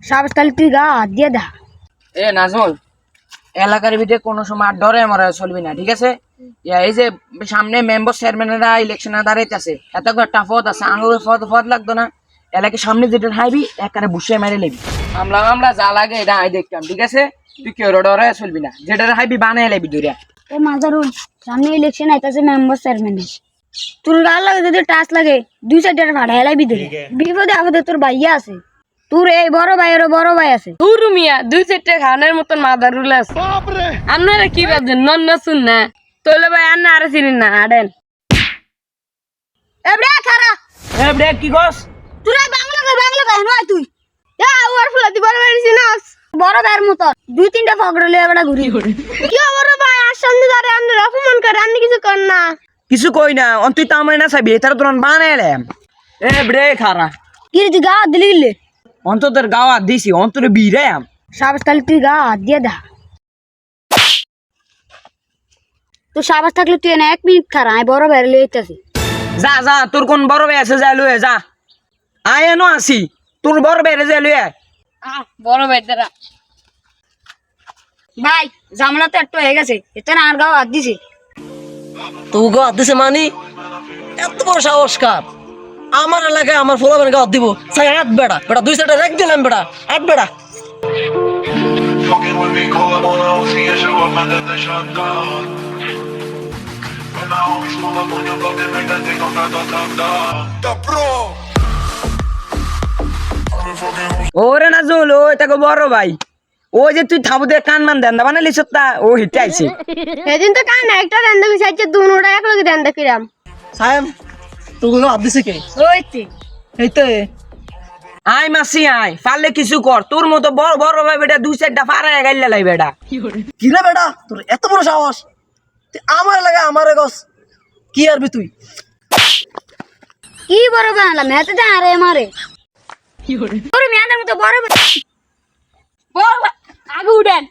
সাবাস তাহলে তুই গা হাত দিয়ে দা। এ নাজমুল, এলাকার ভিতরে কোনো সময় ডরে মরা চলবি না, ঠিক আছে? এই যে সামনে মেম্বার চেয়ারম্যানেরা ইলেকশনে দাঁড়াইতেছে, এত একটা পদ আছে, আঙুলের পদ লাগতো না। এলাকার সামনে যেটা হাইবি একারে বসে মেরে লেবি, আমরা যা লাগে এটা আই দেখতাম, ঠিক আছে? তুই কেউ ডরে চলবি না, যেটা হাইবি বানাই লেবি দূরে। এ মাজারুল, সামনে ইলেকশন আইতাছে মেম্বার চেয়ারম্যানের। তোর গাল লাগে যদি টাচ লাগে 2-4 ভাড়া হেলাই বিদে। বিপদে আপদে তোর ভাইয়া আছে, তোর এই বড় ভাইয়েরও বড় ভাই আছে। তোর মিয়া 2-4 খানের মতন মাদারুল আছে। আপনারা কি ভাবছেন নন শুন না? তোলে ভাই আর না আর চিনি না আড়েন। এবড়ে খারা এ ব্রেক কি কস? তুই বাংলা গায় নয় তুই। এ ওর ফুলাতি বড় ভাই চিনাস বড় ভাইয়ের মত 2-3টা পকড়ে লয়ে এবড়া ঘুরি। কি বড় ভাই আর সামনে দাঁড়ায় আপনি অপমান করে আপনি কিছু কর না। কিছু কই না, তুই তো আমার না চাবি তার তোর বানাইলাম। এ ব্রেক খারা কি তুই গা দিলি গিলে অন্তর গাওয়া দিছি, অন্তরে বিরাম। সাবাস তাহলে তুই গা হাত দিয়ে দা। তো সাবাস থাকলে তুই না 1 মিনিট খারা, আমি বড় ভাইয়ের লয়ে আইতাছি। যা তোর কোন বড় ভাই আছে, যা লয়ে যা। আয় এনো আসি, তোর বড় ভাই যা লয়ে আয়। বড় ভাই দাঁড়া। ভাই জামলা তো একটু হয়ে গেছে, এতে না আর গাও হাত দিছে। তো গো হাত দিছে মানি এত বড় সাহস কার? আমার এলাকায় আমার ফোলাবেন গা হাত দিব? সাই হাত বেড়া বেড়া 2 সাইডে রেখ দিলাম বেড়া, হাত বেড়া। Fucking with me, call up on the OC and show up, man, that's the shotgun. When my homies pull up on your block, they make that thing go da. The pro. ওরে নাজুল, ও এটা বড় ভাই। ও যে তুই থাবুতে কান মান দেন বানালি সত্তা, ও হিটে আইছে। সেদিন তো কান একটা দেন দেখি সাইছে দুনোটা এক লগে দেন দেখিরাম। সায়েম তো গো হাত দিছে কে? ওইতে এইতে আয় মাসি আয়, পারলে কিছু কর। তোর মতো বড় বড় ভাই বেটা 2-4টা ফাড়ায় গাইলা লাই বেটা। কি রে বেটা তোর এত বড় সাহস? তুই আমার এলাকায় আমারে গস কি আরবি তুই? কি বড় বানালাম এতে তো আরে মারে কি করে তোর মিয়াদের মতো বড় আগে উঠেন।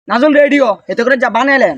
নাজুল রেডিও এতে করে যা বানাইলেন।